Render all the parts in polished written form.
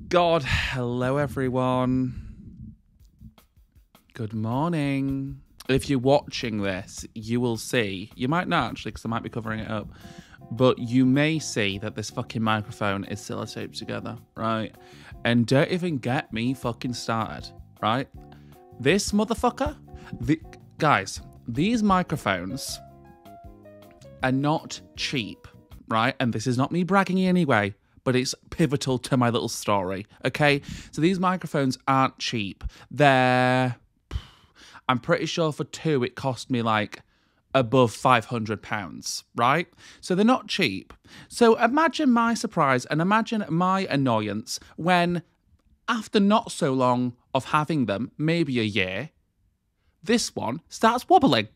God, hello everyone. Good morning. If you're watching this, you will see, you might not actually because I might be covering it up, but you may see that this fucking microphone is sellotaped together, right? And don't even get me fucking started, right? This motherfucker, guys, these microphones are not cheap, right? And this is not me bragging in any way, but it's pivotal to my little story, okay? So these microphones aren't cheap. I'm pretty sure for two, it cost me like above £500, right? So they're not cheap. So imagine my surprise and imagine my annoyance when, after not so long of having them, maybe a year, this one starts wobbling.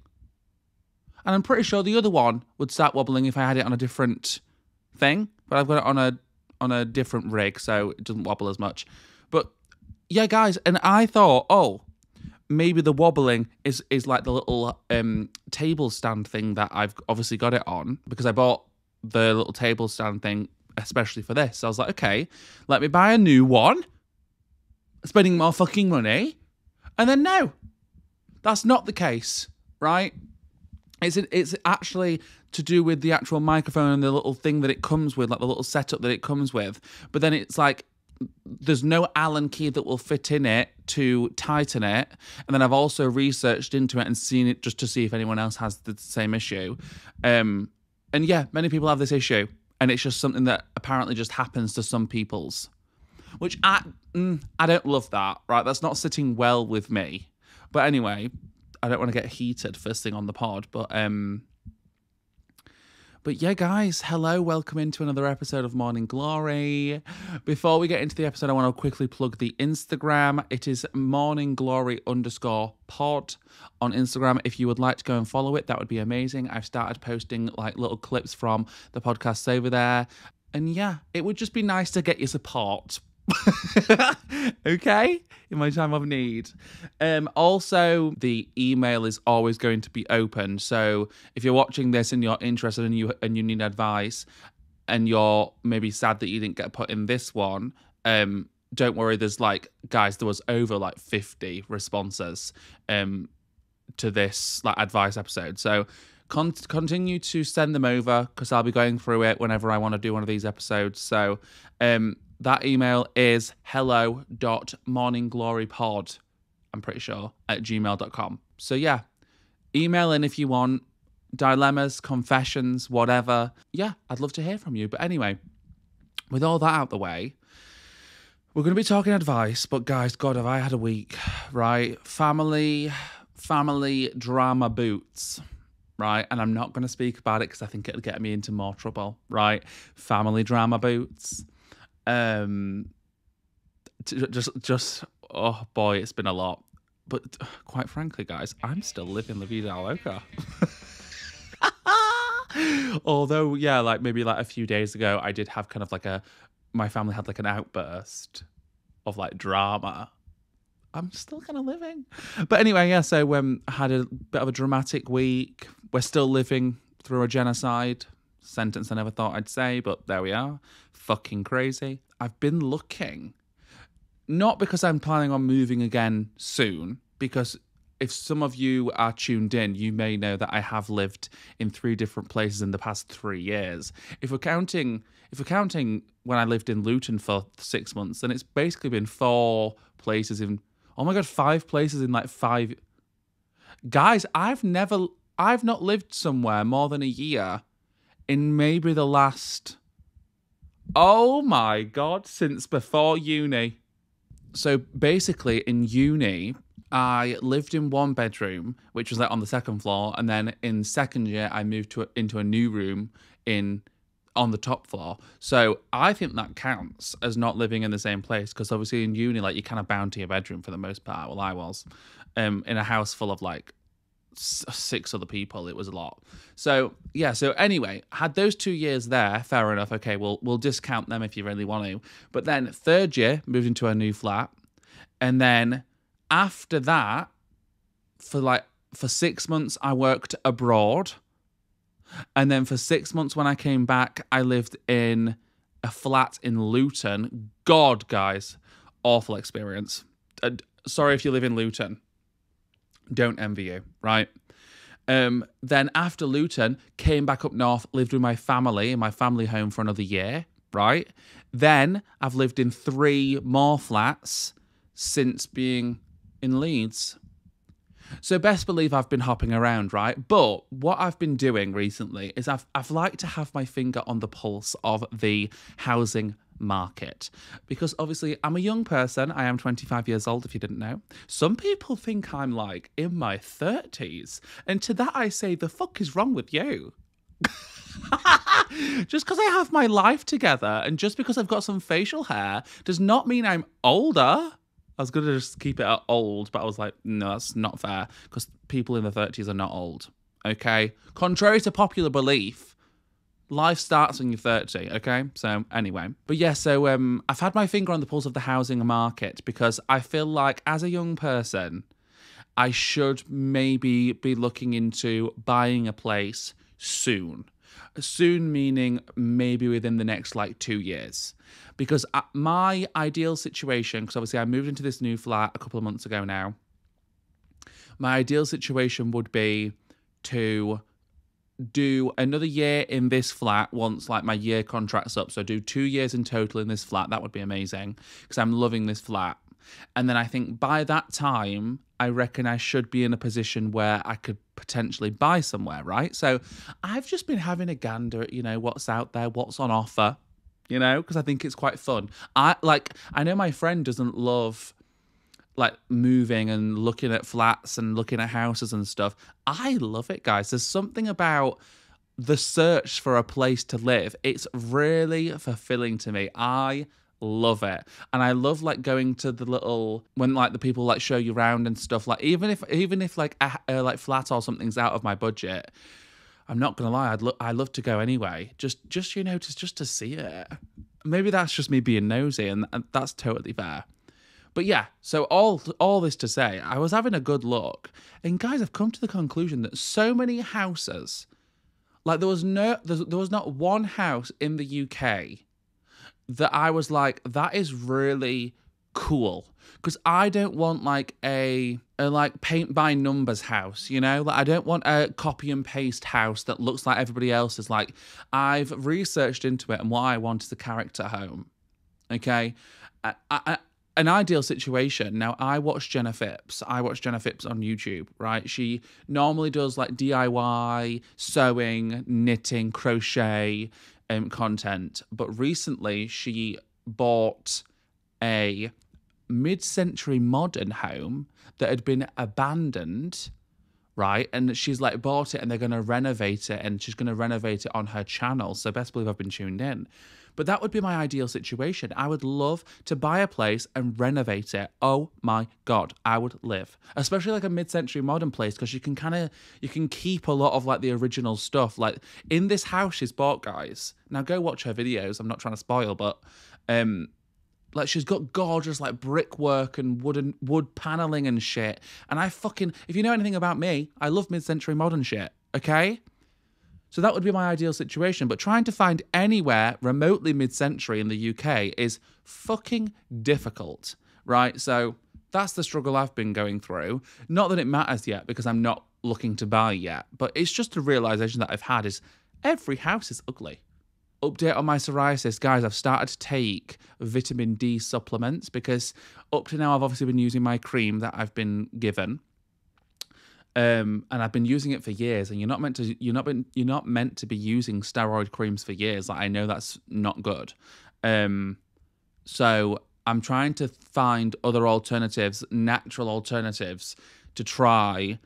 And I'm pretty sure the other one would start wobbling if I had it on a different thing, but I've got it on a different rig, so it doesn't wobble as much. But yeah, guys, and I thought, oh, maybe the wobbling is like the little table stand thing that I've obviously got it on, because I bought the little table stand thing especially for this. So I was like, okay, let me buy a new one, spending more fucking money. And then no, that's not the case, right? It's actually to do with the actual microphone and the little thing that it comes with, like the little setup that it comes with. But then it's like, there's no Allen key that will fit in it to tighten it. And then I've also researched into it and seen it just to see if anyone else has the same issue. And yeah, many people have this issue. And it's just something that apparently just happens to some people's. Which I don't love that, right? That's not sitting well with me. But anyway, I don't want to get heated first thing on the pod. But yeah, guys, hello, welcome into another episode of Morning Glory. Before we get into the episode, I want to quickly plug the Instagram. It is morningglory_pod on Instagram. If you would like to go and follow it, that would be amazing. I've started posting like little clips from the podcast over there. And yeah, it would just be nice to get your support. Okay, in my time of need. Also, the email is always going to be open, so if you're watching this and you're interested and you need advice and you're maybe sad that you didn't get put in this one, don't worry, there's like, guys, there was over like 50 responses to this like advice episode, so continue to send them over because I'll be going through it whenever I want to do one of these episodes. So that email is hello.morningglorypod, I'm pretty sure, @gmail.com. So yeah, email in if you want, dilemmas, confessions, whatever. Yeah, I'd love to hear from you. But anyway, with all that out the way, we're going to be talking advice, but guys, God, have I had a week, right? Family drama boots, right? And I'm not going to speak about it because I think it'll get me into more trouble, right? Family drama boots. Just oh boy, it's been a lot. But quite frankly, guys, I'm still living La Vida Loca. Although, yeah, like maybe like a few days ago, I did have kind of like my family had like an outburst of like drama. I'm still kind of living. But anyway, yeah, so I had a bit of a dramatic week. We're still living through a genocide. Sentence I never thought I'd say, but there we are. Fucking crazy. I've been looking. Not because I'm planning on moving again soon, because if some of you are tuned in, you may know that I have lived in 3 different places in the past 3 years. If we're counting when I lived in Luton for 6 months, then it's basically been 4 places in, oh my God, 5 places in like 5. Guys, I've not lived somewhere more than a year in maybe the last, oh my God, since before uni. So basically in uni, I lived in 1 bedroom, which was like on the 2nd floor. And then in 2nd year, I moved into a new room on the top floor. So I think that counts as not living in the same place. Because obviously in uni, like you're kind of bound to your bedroom for the most part. Well, I was in a house full of like 6 other people. It was a lot. So yeah, so anyway, had those 2 years there, fair enough. Okay, we'll discount them if you really want to. But then 3rd year, moved into a new flat. And then after that, for 6 months, I worked abroad. And then for 6 months when I came back, I lived in a flat in Luton. God, guys, awful experience. Sorry if you live in Luton. Don't envy you, right? Then after Luton, came back up north, lived with my family in my family home for another year, right? Then I've lived in 3 more flats since being in Leeds. So best believe I've been hopping around, right? But what I've been doing recently is I've liked to have my finger on the pulse of the housing market, because obviously I'm a young person. I am 25 years old, if you didn't know. Some people think I'm like in my 30s, and to that I say, the fuck is wrong with you? Just because I have my life together and just because I've got some facial hair does not mean I'm older. I was going to just keep it at old, but I was like, no, that's not fair, because people in the 30s are not old, okay? Contrary to popular belief, life starts when you're 30, okay? So anyway. But yeah, so I've had my finger on the pulse of the housing market because I feel like as a young person, I should maybe be looking into buying a place soon. Soon meaning maybe within the next 2 years. Because my ideal situation, because obviously I moved into this new flat a couple of months ago now, my ideal situation would be to do another year in this flat once my year contract's up. So do 2 years in total in this flat. That would be amazing because I'm loving this flat. And then I think by that time, I reckon I should be in a position where I could potentially buy somewhere, right? So I've just been having a gander at, what's out there, what's on offer, because I think it's quite fun. I know my friend doesn't love moving and looking at flats and looking at houses and stuff. I love it, guys. There's something about the search for a place to live. It's really fulfilling to me. I love it. And I love going to the little, when the people show you around and stuff, even if a flat or something's out of my budget, I'm not gonna lie, I love to go anyway, just to see it. Maybe that's just me being nosy, and that's totally fair. But yeah, so all this to say, I was having a good look, and guys, I've come to the conclusion that so many houses, there was not one house in the UK that I was like, that is really cool. Because I don't want a paint by numbers house, I don't want a copy and paste house that looks like everybody else's. I've researched into it, and what I want is a character home. Okay, an ideal situation. Now, I watch Jenna Phipps. I watch Jenna Phipps on YouTube, right? She normally does DIY, sewing, knitting, crochet content. But recently she bought a mid-century modern home that had been abandoned, right? And she's bought it, and they're going to renovate it, and she's going to renovate it on her channel. So best believe I've been tuned in. But that would be my ideal situation. I would love to buy a place and renovate it. Oh my God, I would live. Especially a mid-century modern place, because you can keep a lot of the original stuff. In this house she's bought, guys. Now go watch her videos. I'm not trying to spoil, but she's got gorgeous brickwork and wood paneling and shit. And if you know anything about me, I love mid-century modern shit, okay? So that would be my ideal situation. But trying to find anywhere remotely mid-century in the UK is fucking difficult, right? So that's the struggle I've been going through. Not that it matters yet, because I'm not looking to buy yet. But it's just a realisation that I've had is every house is ugly. Update on my psoriasis. Guys, I've started to take vitamin D supplements, because up to now I've obviously been using my cream that I've been given. And I've been using it for years, and you're not meant to be using steroid creams for years. I know that's not good. So I'm trying to find other alternatives, natural alternatives, to try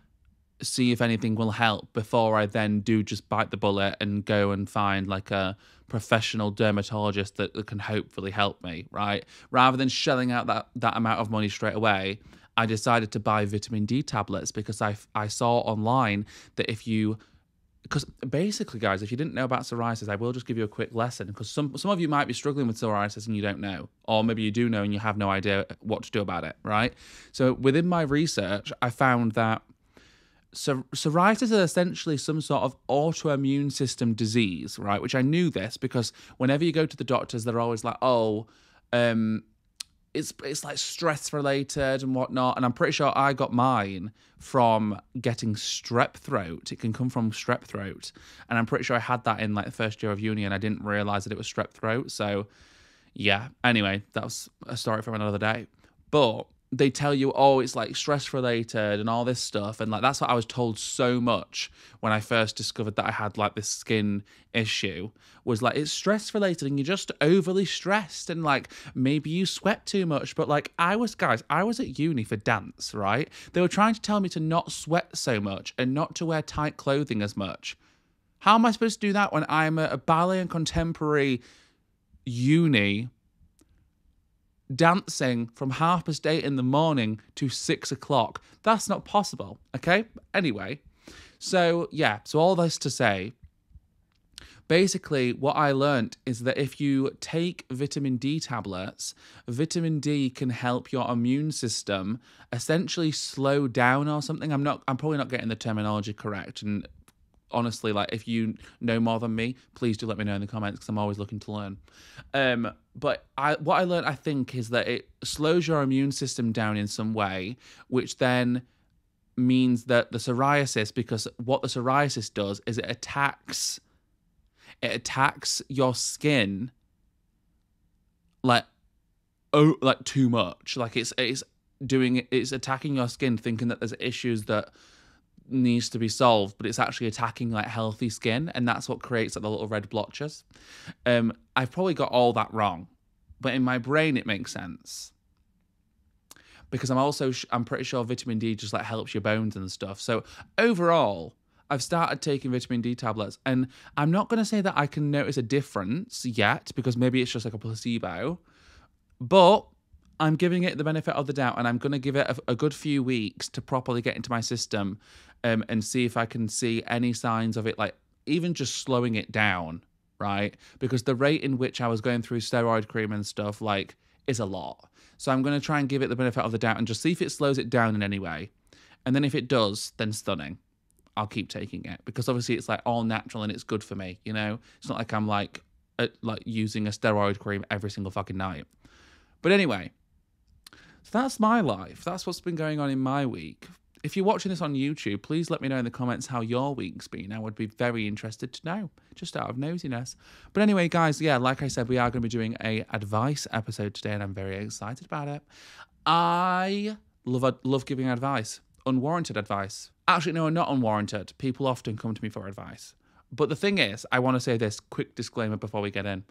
see if anything will help before I then do just bite the bullet and go and find a professional dermatologist that can hopefully help me, right? Rather than shelling out that amount of money straight away, I decided to buy vitamin D tablets, because I saw online that because basically, guys, if you didn't know about psoriasis, I will just give you a quick lesson, because some of you might be struggling with psoriasis and you don't know, or maybe you do know and you have no idea what to do about it, right? So within my research, I found that psoriasis is essentially some sort of autoimmune system disease, right? Which I knew this because whenever you go to the doctors, they're always like, oh, it's like stress related and whatnot. And I'm pretty sure I got mine from getting strep throat. It can come from strep throat. And I'm pretty sure I had that in like the first year of uni and I didn't realize that it was strep throat. So yeah, anyway, that was a story from another day. But they tell you, oh, it's like stress related and all this stuff. And like, that's what I was told so much when I first discovered that I had like this skin issue, was like, it's stress related and you're just overly stressed and like, maybe you sweat too much. But like I was at uni for dance, right? They were trying to tell me to not sweat so much and not to wear tight clothing as much. How am I supposed to do that when I'm at a ballet and contemporary uni dancing from 8:30 in the morning to 6 o'clock? That's not possible, okay? Anyway, so yeah, so all this to say, basically what I learned is that if you take vitamin D tablets, vitamin D can help your immune system essentially slow down or something. I'm probably not getting the terminology correct, and honestly, like, if you know more than me, please do let me know in the comments because I'm always looking to learn. But what I learned, I think, is that it slows your immune system down in some way, which then means that the psoriasis, because what the psoriasis does is it attacks your skin like too much. Like it's attacking your skin, thinking that there's issues that needs to be solved, but it's actually attacking like healthy skin, and that's what creates like the little red blotches. I've probably got all that wrong, but in my brain it makes sense because I'm pretty sure vitamin D just like helps your bones and stuff. So overall, I've started taking vitamin D tablets, and I'm not going to say that I can notice a difference yet because maybe it's just like a placebo, but I'm giving it the benefit of the doubt, and I'm going to give it a good few weeks to properly get into my system and see if I can see any signs of it, like even just slowing it down, right? Because the rate in which I was going through steroid cream and stuff like is a lot. So I'm going to try and give it the benefit of the doubt and just see if it slows it down in any way. And then if it does, then stunning. I'll keep taking it because obviously it's like all natural and it's good for me, you know? It's not like I'm like using a steroid cream every single fucking night. But anyway, so that's my life. That's what's been going on in my week. If you're watching this on YouTube, please let me know in the comments how your week's been. I would be very interested to know, just out of nosiness. But anyway, guys, yeah, like I said, we are going to be doing a advice episode today, and I'm very excited about it. I love giving advice, unwarranted advice. Actually, no, not unwarranted. People often come to me for advice. But the thing is, I want to say this quick disclaimer before we get in.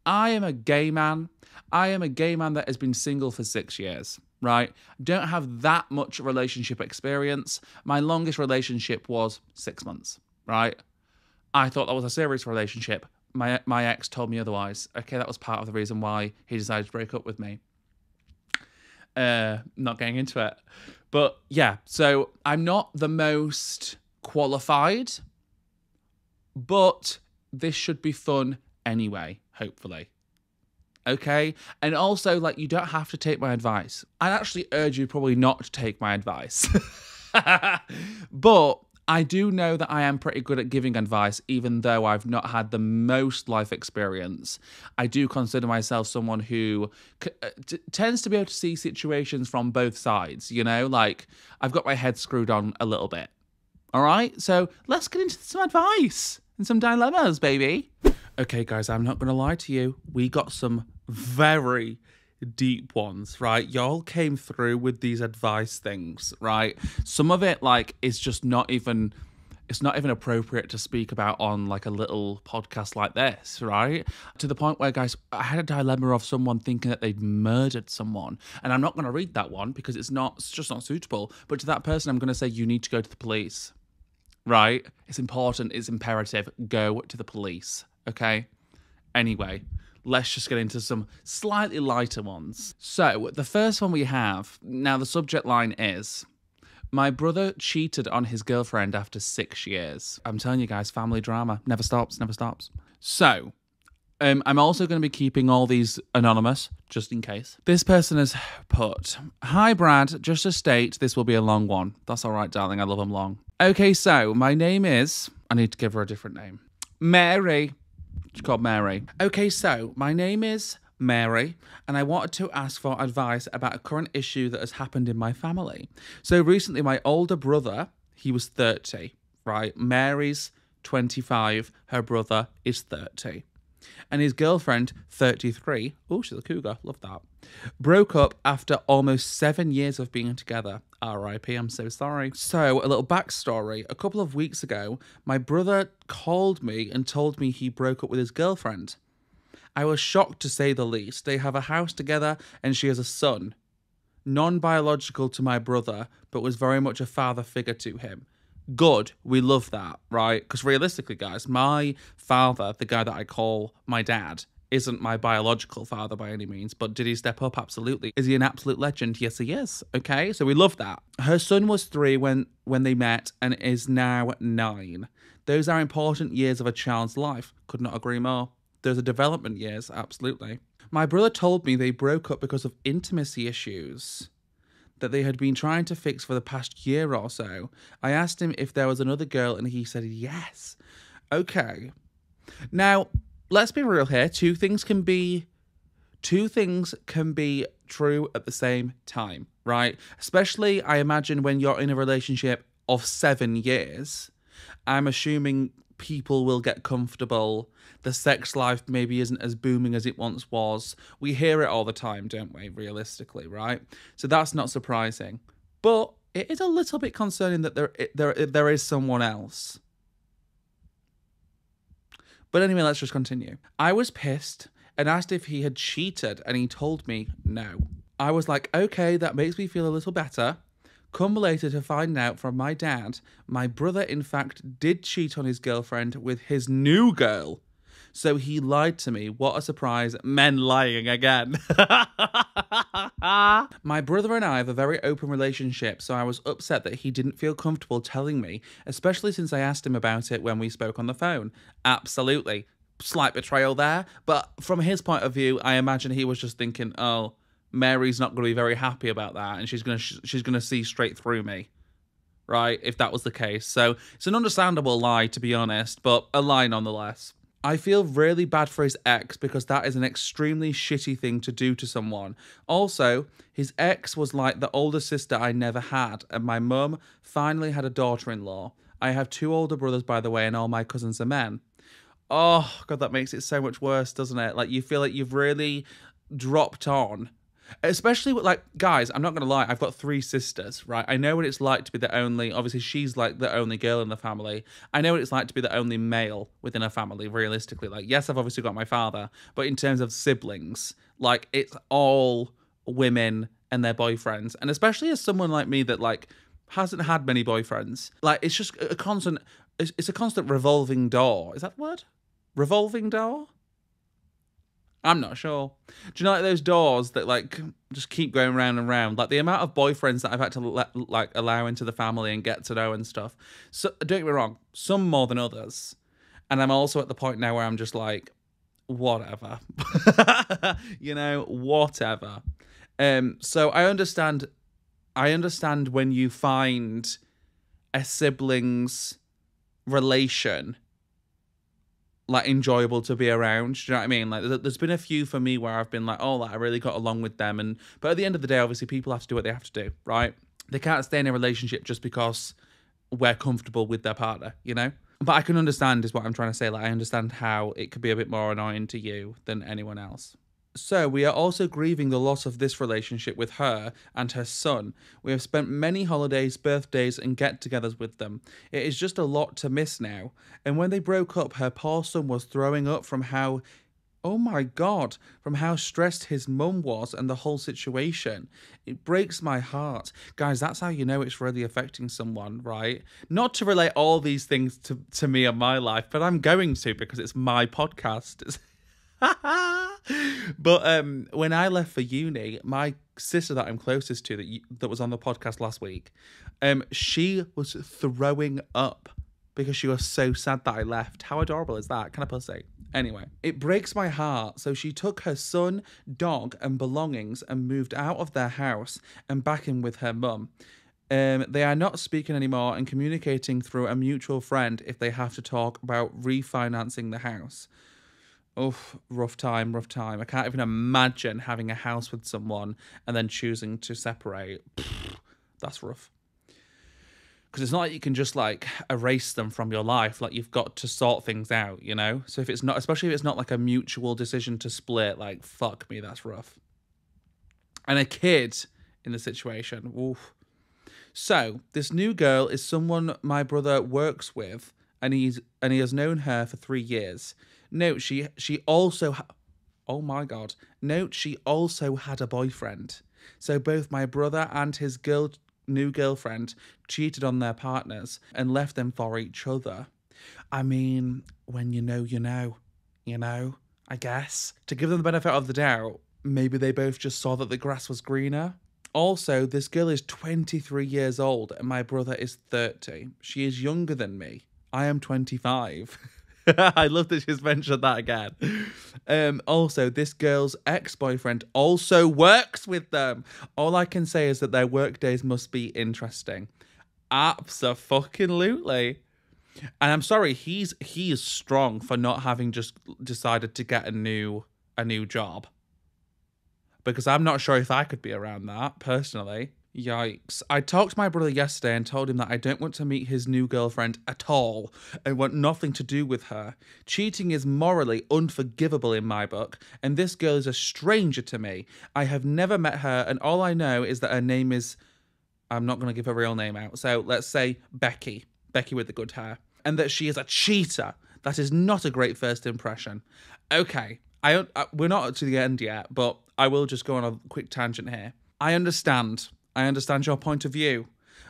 I am a gay man. I am a gay man that has been single for 6 years, right? Don't have that much relationship experience. My longest relationship was 6 months, right? I thought that was a serious relationship. My ex told me otherwise. Okay, that was part of the reason why he decided to break up with me. Not getting into it. But yeah, so I'm not the most qualified, but this should be fun anyway, hopefully. Okay? And also, like, you don't have to take my advice. I'd actually urge you probably not to take my advice. But I do know that I am pretty good at giving advice, even though I've not had the most life experience. I do consider myself someone who tends to be able to see situations from both sides, you know? Like, I've got my head screwed on a little bit. All right? So let's get into some advice and some dilemmas, baby. Okay, guys, I'm not going to lie to you. We got some very deep ones, right? Y'all came through with these advice things, right? Some of it, like, is just not even, it's not even appropriate to speak about on, like, a little podcast like this, right? To the point where, guys, I had a dilemma of someone thinking that they'd murdered someone. And I'm not going to read that one because it's just not suitable. But to that person, I'm going to say, you need to go to the police, right? It's important. It's imperative. Go to the police. Okay? Anyway, let's just get into some slightly lighter ones. So, the first one we have, now the subject line is, my brother cheated on his girlfriend after 6 years. I'm telling you guys, family drama. Never stops, never stops. So, I'm also going to be keeping all these anonymous, just in case. This person has put, hi Brad, just to state this will be a long one. That's all right, darling, I love them long. Okay, so my name is... I need to give her a different name. Mary. She's called Mary. Okay, so my name is Mary, and I wanted to ask for advice about a current issue that has happened in my family. So recently, my older brother, he was 30, right? Mary's 25, her brother is 30. And his girlfriend, 33, oh, she's a cougar, love that, broke up after almost 7 years of being together. R.I.P., I'm so sorry. So, a little backstory. A couple of weeks ago, my brother called me and told me he broke up with his girlfriend. I was shocked, to say the least. They have a house together and she has a son. Non-biological to my brother, but was very much a father figure to him. Good, we love that, right? Because realistically, guys, my father, the guy that I call my dad, isn't my biological father by any means, but did he step up? Absolutely. Is he an absolute legend? Yes, he is. Okay, so we love that. Her son was 3 when they met and is now 9. Those are important years of a child's life. Could not agree more. Those are development years, absolutely. My brother told me they broke up because of intimacy issues that they had been trying to fix for the past year or so. I asked him if there was another girl and he said yes. Okay. Now, let's be real here. Two things can be true at the same time, right? Especially, I imagine, when you're in a relationship of 7 years. I'm assuming people will get comfortable. The sex life maybe isn't as booming as it once was. We hear it all the time, don't we, realistically, right? So that's not surprising. But it is a little bit concerning that there is someone else. But anyway, let's just continue. I was pissed and asked if he had cheated, and he told me no. I was like, okay, that makes me feel a little better. Come later to find out from my dad, my brother in fact did cheat on his girlfriend with his new girl. So he lied to me. What a surprise. Men lying again. My brother and I have a very open relationship, so I was upset that he didn't feel comfortable telling me, especially since I asked him about it when we spoke on the phone. Absolutely. Slight betrayal there. But from his point of view, I imagine he was just thinking, oh, Mary's not going to be very happy about that, and she's going to see straight through me, right? If that was the case. So it's an understandable lie, to be honest, but a lie nonetheless. I feel really bad for his ex because that is an extremely shitty thing to do to someone. Also, his ex was like the older sister I never had, and my mum finally had a daughter-in-law. I have 2 older brothers, by the way, and all my cousins are men. Oh, God, that makes it so much worse, doesn't it? Like, you feel like you've really dropped on. Especially with, like, guys, I'm not going to lie, I've got 3 sisters, right? I know what it's like to be the only, obviously she's like the only girl in the family. I know what it's like to be the only male within a family, realistically. Like, yes, I've obviously got my father, but in terms of siblings, like, it's all women and their boyfriends. And especially as someone like me that, like, hasn't had many boyfriends, like, it's just a constant, it's a constant revolving door. Is that the word? Revolving door? I'm not sure. Do you know, like, those doors that, like, just keep going round and round? Like, the amount of boyfriends that I've had to allow into the family and get to know and stuff. So don't get me wrong, some more than others. And I'm also at the point now where I'm just like, whatever. You know, whatever. So I understand when you find a sibling's relation, like, enjoyable to be around. Do you know what I mean? Like, there's been a few for me where I've been like, oh, like, I really got along with them. But at the end of the day, obviously, people have to do what they have to do, right? They can't stay in a relationship just because we're comfortable with their partner, you know? But I can understand, is what I'm trying to say. Like, I understand how it could be a bit more annoying to you than anyone else. So we are also grieving the loss of this relationship with her and her son. We have spent many holidays, birthdays and get-togethers with them. It is just a lot to miss now. And when they broke up, her poor son was throwing up from how, oh my God, from how stressed his mum was and the whole situation. It breaks my heart. Guys, that's how you know it's really affecting someone, right? Not to relate all these things to me and my life, but I'm going to, because it's my podcast. But when I left for uni, my sister that I'm closest to, that was on the podcast last week, she was throwing up because she was so sad that I left. How adorable is that? Kind of pussy. Anyway, it breaks my heart. So she took her son, dog and belongings and moved out of their house and back in with her mum. They are not speaking anymore and communicating through a mutual friend if they have to talk about refinancing the house. Oh, rough time, rough time. I can't even imagine having a house with someone and then choosing to separate. That's rough. Because it's not like you can just like erase them from your life. Like you've got to sort things out, you know? So if it's not, especially if it's not like a mutual decision to split, like fuck me, that's rough. And a kid in the situation. Oof. So this new girl is someone my brother works with, and he has known her for 3 years. Note she also oh my god. Note she also had a boyfriend. So both my brother and his new girlfriend cheated on their partners and left them for each other. I mean, when you know, I guess. To give them the benefit of the doubt, maybe they both just saw that the grass was greener. Also, this girl is 23 years old and my brother is 30. She is younger than me. I am 25. I love that she's mentioned that again. Also, this girl's ex-boyfriend also works with them. All I can say is that their work days must be interesting. Abso-fucking-lutely. And I'm sorry, he is strong for not having just decided to get a new job. Because I'm not sure if I could be around that, personally. Yikes. I talked to my brother yesterday and told him that I don't want to meet his new girlfriend at all and want nothing to do with her. Cheating is morally unforgivable in my book, and this girl is a stranger to me. I have never met her, and all I know is that her name is... I'm not going to give her real name out, so let's say Becky. Becky with the good hair. And that she is a cheater. That is not a great first impression. Okay, we're not to the end yet, but I will just go on a quick tangent here. I understand your point of view,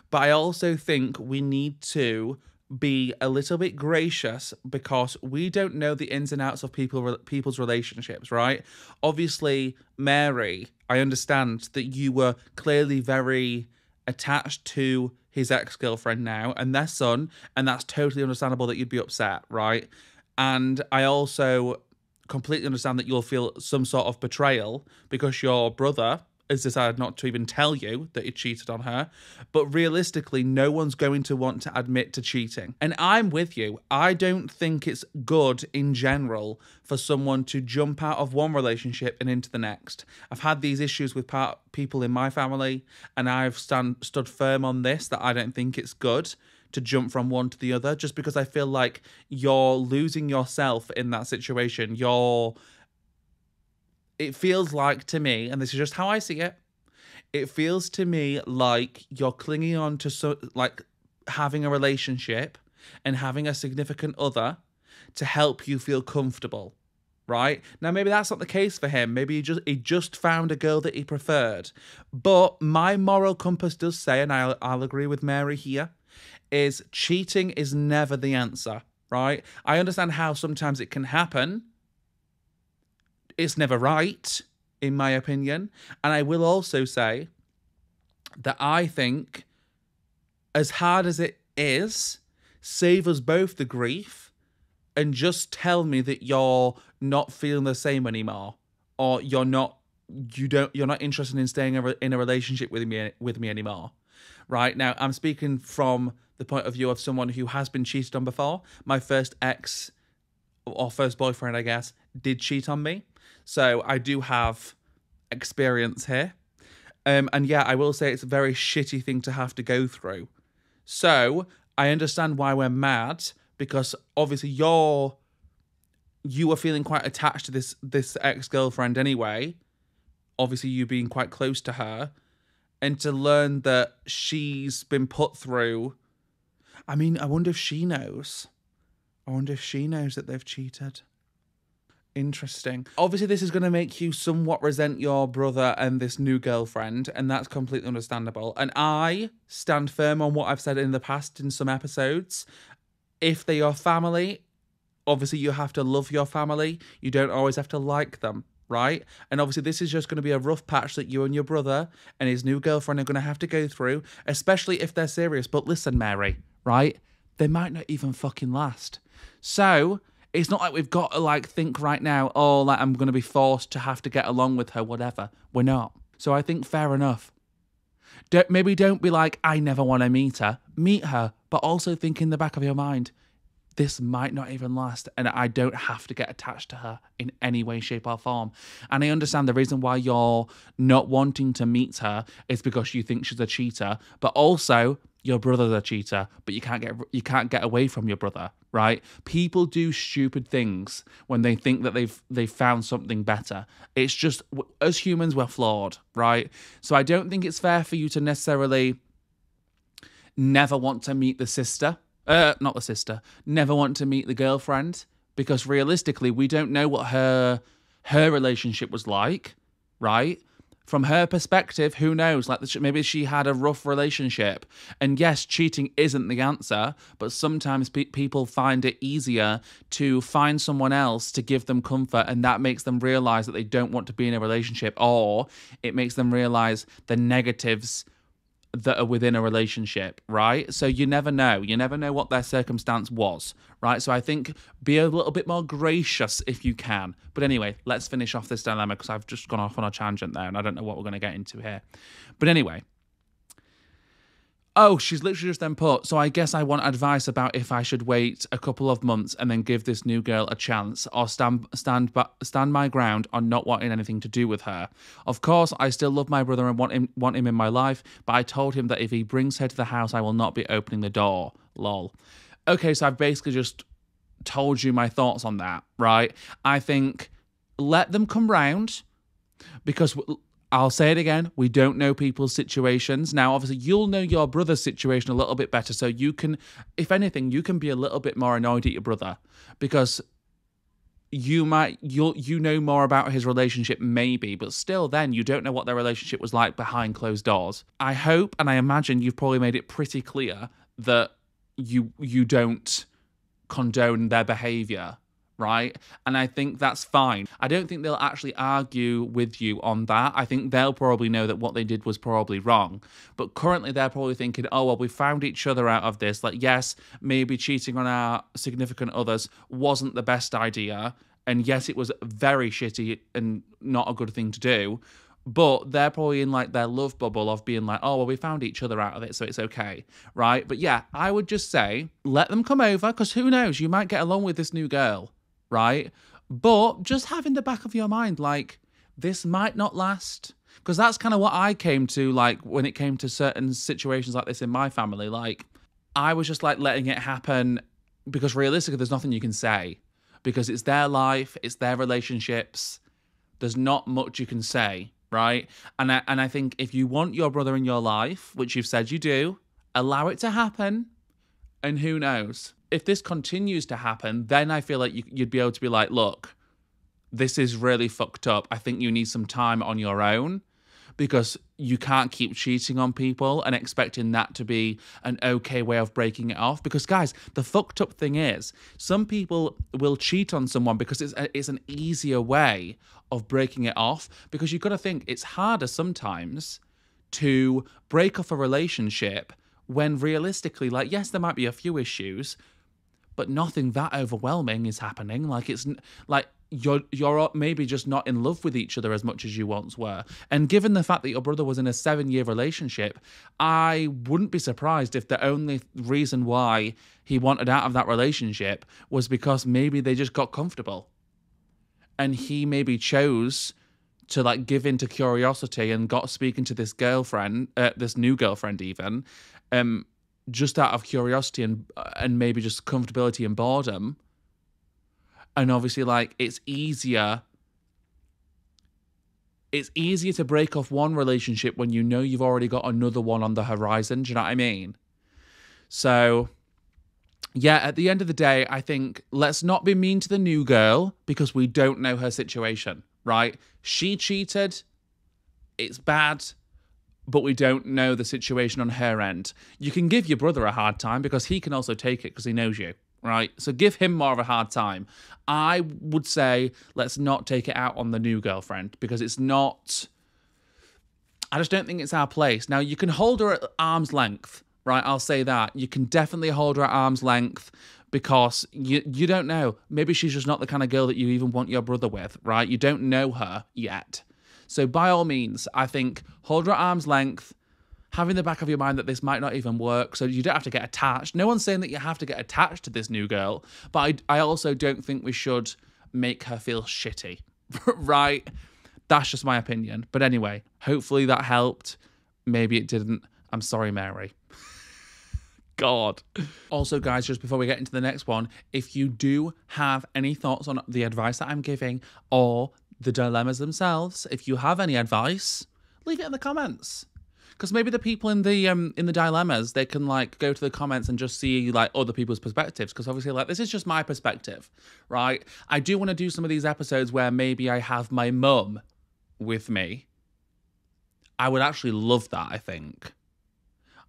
but I also think we need to be a little bit gracious because we don't know the ins and outs of people's relationships, right? Obviously, Mary, I understand that you were clearly very attached to his ex-girlfriend now and their son, and that's totally understandable that you'd be upset, right? And I also completely understand that you'll feel some sort of betrayal because your brother has decided not to even tell you that he cheated on her. But realistically, no one's going to want to admit to cheating. And I'm with you. I don't think it's good in general for someone to jump out of one relationship and into the next. I've had these issues with people in my family, and I've stood firm on this, that I don't think it's good to jump from one to the other, just because I feel like you're losing yourself in that situation. It feels like to me, and this is just how I see it, it feels to me like you're clinging on to like having a relationship and having a significant other to help you feel comfortable, right? Now, maybe that's not the case for him. Maybe he just found a girl that he preferred. But my moral compass does say, and I'll agree with Mary here, is cheating is never the answer, right? I understand how sometimes it can happen. It's never right, in my opinion. And I will also say that I think, as hard as it is, save us both the grief and just tell me that you're not feeling the same anymore, or you're not interested in staying in a relationship with me anymore. Right now, I'm speaking from the point of view of someone who has been cheated on before. My first ex, or first boyfriend, I guess, did cheat on me. So I do have experience here. And yeah, I will say it's a very shitty thing to have to go through. So I understand why we're mad, because obviously you were feeling quite attached to this ex-girlfriend anyway. Obviously you being quite close to her. And to learn that she's been put through... I mean, I wonder if she knows. I wonder if she knows that they've cheated. Interesting. Obviously, this is going to make you somewhat resent your brother and this new girlfriend, and that's completely understandable. And I stand firm on what I've said in the past in some episodes. If they're your family, obviously you have to love your family. You don't always have to like them, right? And obviously this is just going to be a rough patch that you and your brother and his new girlfriend are going to have to go through, especially if they're serious. But listen, Mary, right? They might not even fucking last. So... it's not like we've got to like think right now, oh, like I'm going to be forced to have to get along with her, whatever. We're not. So I think fair enough. Maybe don't be like, I never want to meet her. Meet her, but also think in the back of your mind, this might not even last, and I don't have to get attached to her in any way, shape, or form. And I understand the reason why you're not wanting to meet her is because you think she's a cheater, but also your brother's a cheater, but you can't get away from your brother, right? People do stupid things when they think that they've found something better. It's just, as humans, we're flawed, right? So I don't think it's fair for you to necessarily never want to meet the sister. Not the sister. Never want to meet the girlfriend, because realistically, we don't know what her relationship was like, right? From her perspective, who knows? Like, maybe she had a rough relationship. And yes, cheating isn't the answer, but sometimes people find it easier to find someone else to give them comfort, and that makes them realize that they don't want to be in a relationship, or it makes them realize the negatives that are within a relationship, right? So you never know. You never know what their circumstance was, right? So I think be a little bit more gracious if you can. But anyway, let's finish off this dilemma, because I've just gone off on a tangent there and I don't know what we're going to get into here. But anyway. Oh, she's literally just then put, so I guess I want advice about if I should wait a couple of months and then give this new girl a chance, or stand my ground on not wanting anything to do with her. Of course, I still love my brother and want him in my life, but I told him that if he brings her to the house, I will not be opening the door. Lol. Okay, so I've basically just told you my thoughts on that, right? I think let them come round, because I'll say it again, we don't know people's situations. Now, obviously, you'll know your brother's situation a little bit better, so you can, if anything, you can be a little bit more annoyed at your brother, because you know more about his relationship maybe, but still then you don't know what their relationship was like behind closed doors. I hope and I imagine you've probably made it pretty clear that you don't condone their behavior, right? And I think that's fine. I don't think they'll actually argue with you on that. I think they'll probably know that what they did was probably wrong. But currently they're probably thinking, oh, well, we found each other out of this. Like, yes, maybe cheating on our significant others wasn't the best idea. And yes, it was very shitty and not a good thing to do. But they're probably in like their love bubble of being like, oh, well, we found each other out of it, so it's okay, right? But yeah, I would just say, let them come over, because who knows, you might get along with this new girl, right? But just have in the back of your mind, like, this might not last. Because that's kind of what I came to, like, when it came to certain situations like this in my family. Like, I was just, like, letting it happen, because realistically, there's nothing you can say. Because it's their life, it's their relationships. There's not much you can say, right? And I think if you want your brother in your life, which you've said you do, allow it to happen. And who knows? If this continues to happen, then I feel like you'd be able to be like, look, this is really fucked up. I think you need some time on your own, because you can't keep cheating on people and expecting that to be an okay way of breaking it off. Because, guys, the fucked up thing is, some people will cheat on someone because it's an easier way of breaking it off. Because you've got to think, it's harder sometimes to break off a relationship when realistically, like, yes, there might be a few issues, but nothing that overwhelming is happening. Like, it's like you're maybe just not in love with each other as much as you once were. And given the fact that your brother was in a 7-year relationship, I wouldn't be surprised if the only reason why he wanted out of that relationship was because maybe they just got comfortable. And he maybe chose to, like, give in to curiosity and got speaking to this girlfriend, this new girlfriend even, just out of curiosity and maybe just comfortability and boredom. And obviously, like, it's easier to break off one relationship when you know you've already got another one on the horizon. Do you know what I mean? So, yeah, at the end of the day, I think let's not be mean to the new girl, because we don't know her situation, right? She cheated. It's bad. But we don't know the situation on her end. You can give your brother a hard time because he can also take it because he knows you, right? So give him more of a hard time. I would say let's not take it out on the new girlfriend, because it's not... I just don't think it's our place. Now, you can hold her at arm's length, right? I'll say that. You can definitely hold her at arm's length, because you don't know. Maybe she's just not the kind of girl that you even want your brother with, right? You don't know her yet. So by all means, I think hold her at arm's length, have in the back of your mind that this might not even work, so you don't have to get attached. No one's saying that you have to get attached to this new girl, but I also don't think we should make her feel shitty, right? That's just my opinion. But anyway, hopefully that helped. Maybe it didn't. I'm sorry, Mary. God. Also, guys, just before we get into the next one, if you do have any thoughts on the advice that I'm giving or the dilemmas themselves, if you have any advice, leave it in the comments. Because maybe the people in the dilemmas, they can like go to the comments and just see like other people's perspectives. Because obviously, like, this is just my perspective, right? I do want to do some of these episodes where maybe I have my mum with me. I would actually love that, I think.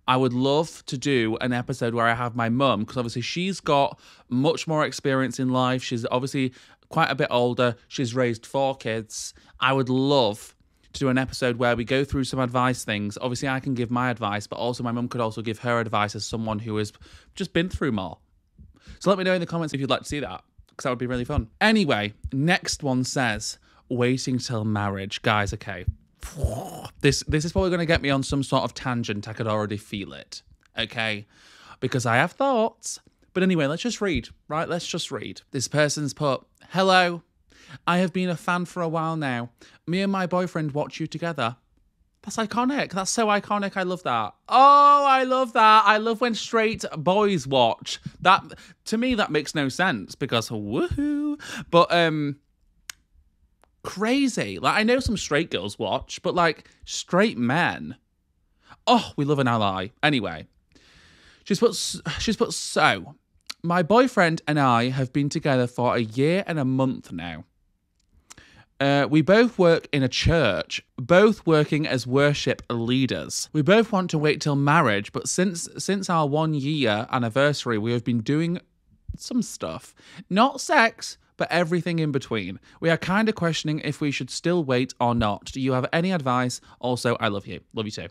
I would love to do an episode where I have my mum, because obviously she's got much more experience in life. She's obviously quite a bit older. She's raised 4 kids. I would love to do an episode where we go through some advice things. Obviously, I can give my advice, but also my mum could also give her advice as someone who has just been through more. So let me know in the comments if you'd like to see that, because that would be really fun. Anyway, next one says, waiting till marriage. Guys, okay. This is probably going to get me on some sort of tangent. I could already feel it, okay? Because I have thoughts. But anyway, let's just read, right? Let's just read. This person's put, hello, I have been a fan for a while now. Me and my boyfriend watch you together. That's iconic. That's so iconic. I love that. Oh, I love that. I love when straight boys watch. That, to me, that makes no sense because woohoo. But, crazy. Like, I know some straight girls watch, but like straight men, oh, we love an ally. Anyway, she's put so my boyfriend and I have been together for a year and a month now. We both work in a church, both working as worship leaders. We both want to wait till marriage, but since our 1 year anniversary, we have been doing some stuff, not sex, but everything in between. We are kind of questioning if we should still wait or not. Do you have any advice? Also, I love you. Love you too.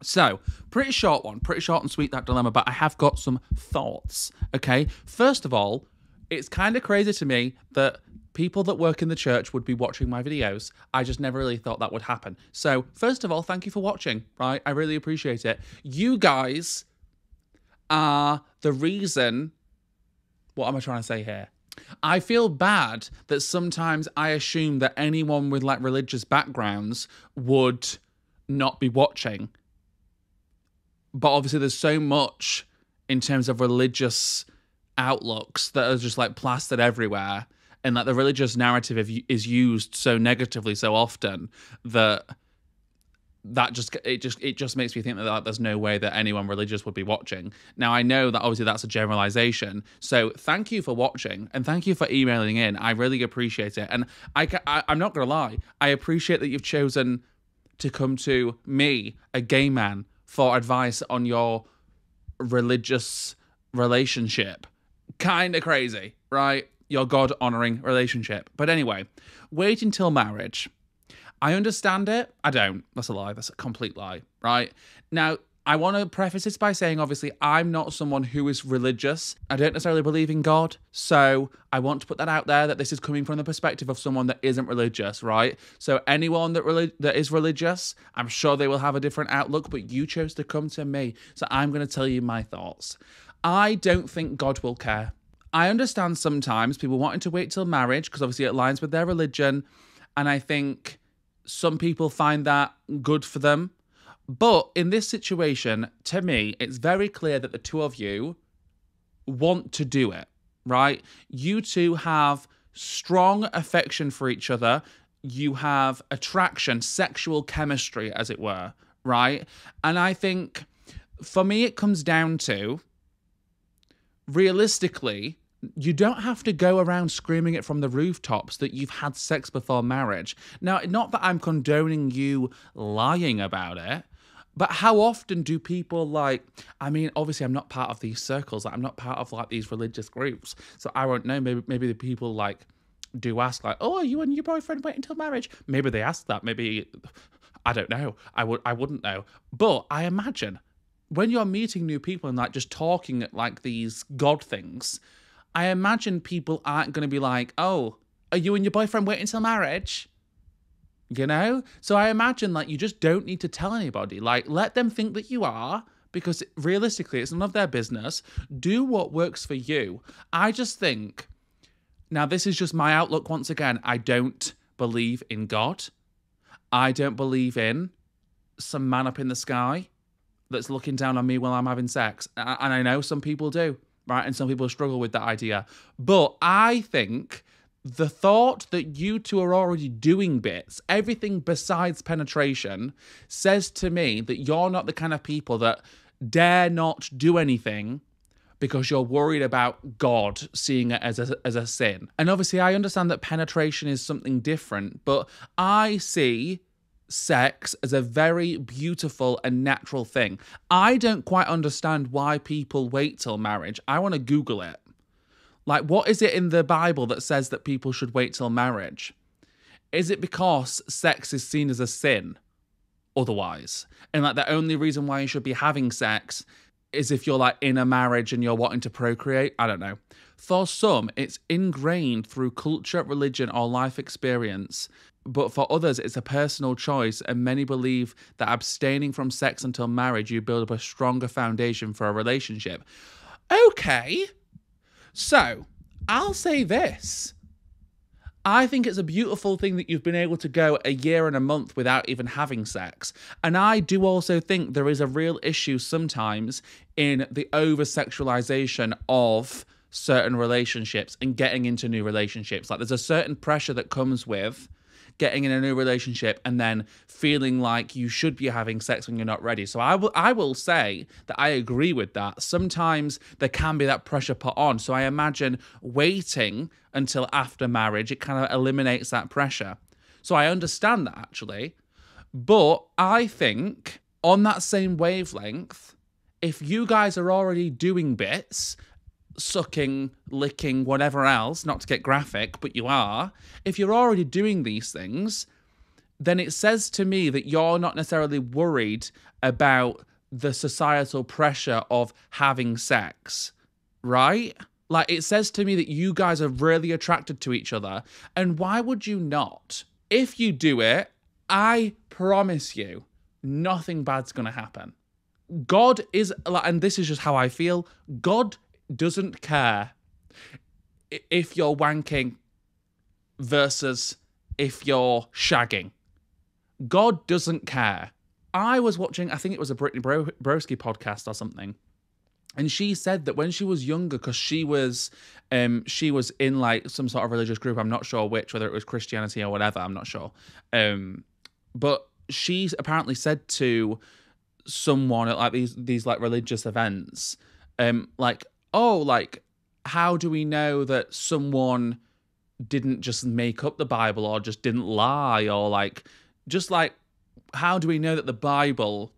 So, pretty short one. Pretty short and sweet, that dilemma, but I have got some thoughts, okay? First of all, it's kind of crazy to me that people that work in the church would be watching my videos. I just never really thought that would happen. So, first of all, thank you for watching, right? I really appreciate it. You guys are the reason... What am I trying to say here? I feel bad that sometimes I assume that anyone with like religious backgrounds would not be watching. But obviously there's so much in terms of religious outlooks that are just like plastered everywhere. And like the religious narrative is used so negatively so often that it just makes me think that like, there's no way that anyone religious would be watching. Now, I know that obviously that's a generalization. So thank you for watching and thank you for emailing in. I really appreciate it. And I'm not going to lie. I appreciate that you've chosen to come to me, a gay man, for advice on your religious relationship. Kind of crazy, right? Your God-honoring relationship. But anyway, wait until marriage. I understand it. I don't. That's a lie. That's a complete lie, right? Now, I want to preface this by saying, obviously, I'm not someone who is religious. I don't necessarily believe in God. So I want to put that out there, that this is coming from the perspective of someone that isn't religious, right? So anyone that is religious, I'm sure they will have a different outlook, but you chose to come to me. So I'm going to tell you my thoughts. I don't think God will care. I understand sometimes people wanting to wait till marriage because obviously it aligns with their religion. And I think some people find that good for them. But in this situation, to me, it's very clear that the two of you want to do it, right? You two have strong affection for each other. You have attraction, sexual chemistry, as it were, right? And I think, for me, it comes down to, realistically, you don't have to go around screaming it from the rooftops that you've had sex before marriage. Now, not that I'm condoning you lying about it, but how often do people like, I mean, obviously I'm not part of these circles. Like, I'm not part of like these religious groups. So I won't know. Maybe the people like do ask like, oh, are you and your boyfriend wait until marriage? Maybe they ask that. Maybe, I don't know. I wouldn't know. But I imagine when you're meeting new people and like just talking like these God things, I imagine people aren't going to be like, oh, are you and your boyfriend waiting until marriage? you know? So I imagine, like, you just don't need to tell anybody. Like, let them think that you are, because realistically, it's none of their business. Do what works for you. I just think, now this is just my outlook once again, I don't believe in God. I don't believe in some man up in the sky that's looking down on me while I'm having sex. And I know some people do, right? And some people struggle with that idea. But I think the thought that you two are already doing bits, everything besides penetration, says to me that you're not the kind of people that dare not do anything because you're worried about God seeing it as a sin. And obviously I understand that penetration is something different, but I see sex as a very beautiful and natural thing. I don't quite understand why people wait till marriage. I want to Google it. Like, what is it in the Bible that says that people should wait till marriage? Is it because sex is seen as a sin otherwise? And like the only reason why you should be having sex is if you're like in a marriage and you're wanting to procreate? I don't know. For some, it's ingrained through culture, religion, or life experience. But for others, it's a personal choice, and many believe that abstaining from sex until marriage, you build up a stronger foundation for a relationship. Okay. So, I'll say this. I think it's a beautiful thing that you've been able to go a year and a month without even having sex. And I do also think there is a real issue sometimes in the over-sexualization of certain relationships and getting into new relationships. Like, there's a certain pressure that comes with getting in a new relationship and then feeling like you should be having sex when you're not ready. So I will say that I agree with that. Sometimes there can be that pressure put on. So I imagine waiting until after marriage, it kind of eliminates that pressure. So I understand that, actually. But I think on that same wavelength, if you guys are already doing bits, sucking, licking, whatever else, not to get graphic, but you are, if you're already doing these things, then it says to me that you're not necessarily worried about the societal pressure of having sex, right? Like, it says to me that you guys are really attracted to each other, and why would you not? If you do it, I promise you, nothing bad's gonna happen. God is, and this is just how I feel, God doesn't care if you're wanking versus if you're shagging. God doesn't care. I was watching, I think it was a Britney Broski podcast or something, and she said that when she was younger, because she was in like some sort of religious group, I'm not sure which, whether it was Christianity or whatever, I'm not sure. But she apparently said to someone at like these like religious events, like, oh, like, how do we know that someone didn't just make up the Bible or just didn't lie, or like, just like, how do we know that the Bible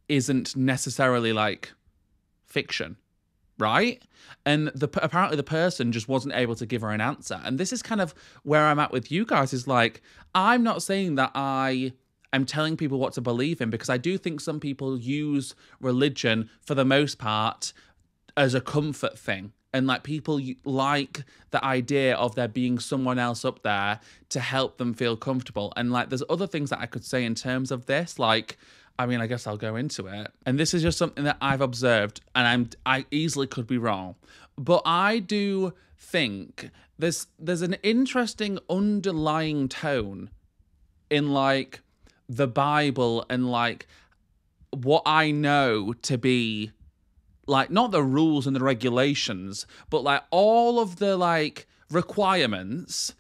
isn't necessarily like fiction, right? And apparently the person just wasn't able to give her an answer. And this is kind of where I'm at with you guys, is like, I'm not saying that I am telling people what to believe in, because I do think some people use religion for the most part as a comfort thing. And like, people like the idea of there being someone else up there to help them feel comfortable. And like, there's other things that I could say in terms of this. Like, I mean, I guess I'll go into it. And this is just something that I've observed, and I easily could be wrong. But I do think there's an interesting underlying tone in like the Bible and like what I know to be like, not the rules and the regulations, but like all of the like requirements,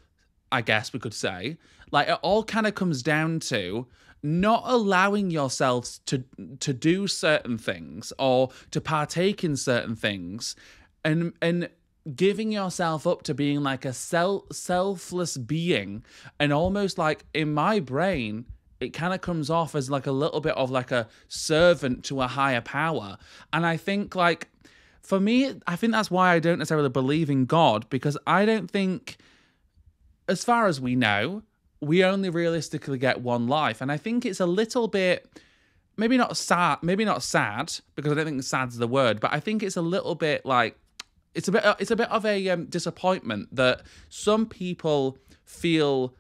I guess we could say, like it all kind of comes down to not allowing yourselves to do certain things or to partake in certain things, and giving yourself up to being like a selfless being. And almost like, in my brain, it kind of comes off as like a little bit of like a servant to a higher power. And I think like, for me, I think that's why I don't necessarily believe in God, because I don't think, as far as we know, we only realistically get one life. And I think it's a little bit, maybe not sad, because I don't think sad's the word, but I think it's a little bit like, it's a bit of a disappointment that some people feel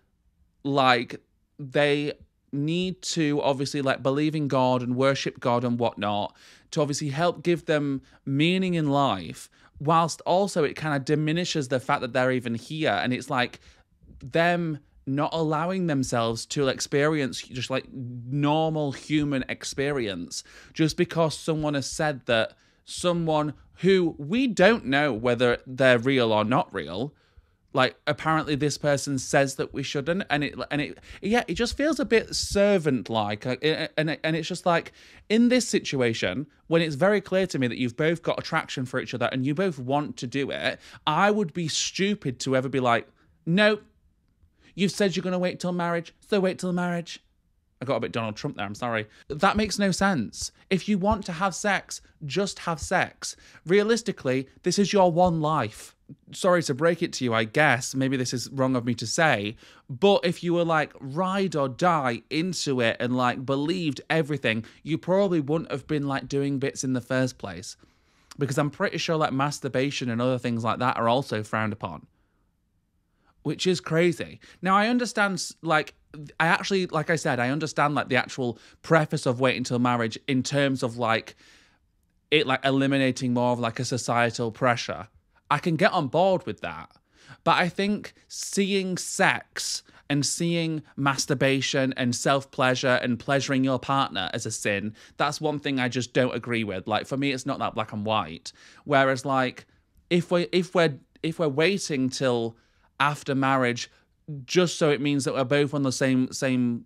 like, they need to obviously like believe in God and worship God and whatnot to obviously help give them meaning in life, whilst also it kind of diminishes the fact that they're even here. And it's like them not allowing themselves to experience just like normal human experience just because someone has said that someone who we don't know whether they're real or not real, like apparently this person says that we shouldn't, and it just feels a bit servant like, and it's just like, in this situation when it's very clear to me that you've both got attraction for each other and you both want to do it, I would be stupid to ever be like, no, you've said you're going to wait till marriage, so wait till marriage. I got a bit Donald Trump there, I'm sorry. That makes no sense. If you want to have sex, just have sex. Realistically, this is your one life. Sorry to break it to you, I guess. Maybe this is wrong of me to say. But if you were like ride or die into it and like believed everything, you probably wouldn't have been like doing bits in the first place. Because I'm pretty sure like masturbation and other things like that are also frowned upon. Which is crazy. Now, I understand, like, I actually, like I said, I understand, like, the actual preface of waiting till marriage in terms of, like, it, like, eliminating more of, like, a societal pressure. I can get on board with that. But I think seeing sex and seeing masturbation and self-pleasure and pleasuring your partner as a sin, that's one thing I just don't agree with. Like, for me, it's not that black and white. Whereas, like, if we're waiting till after marriage, just so it means that we're both on the same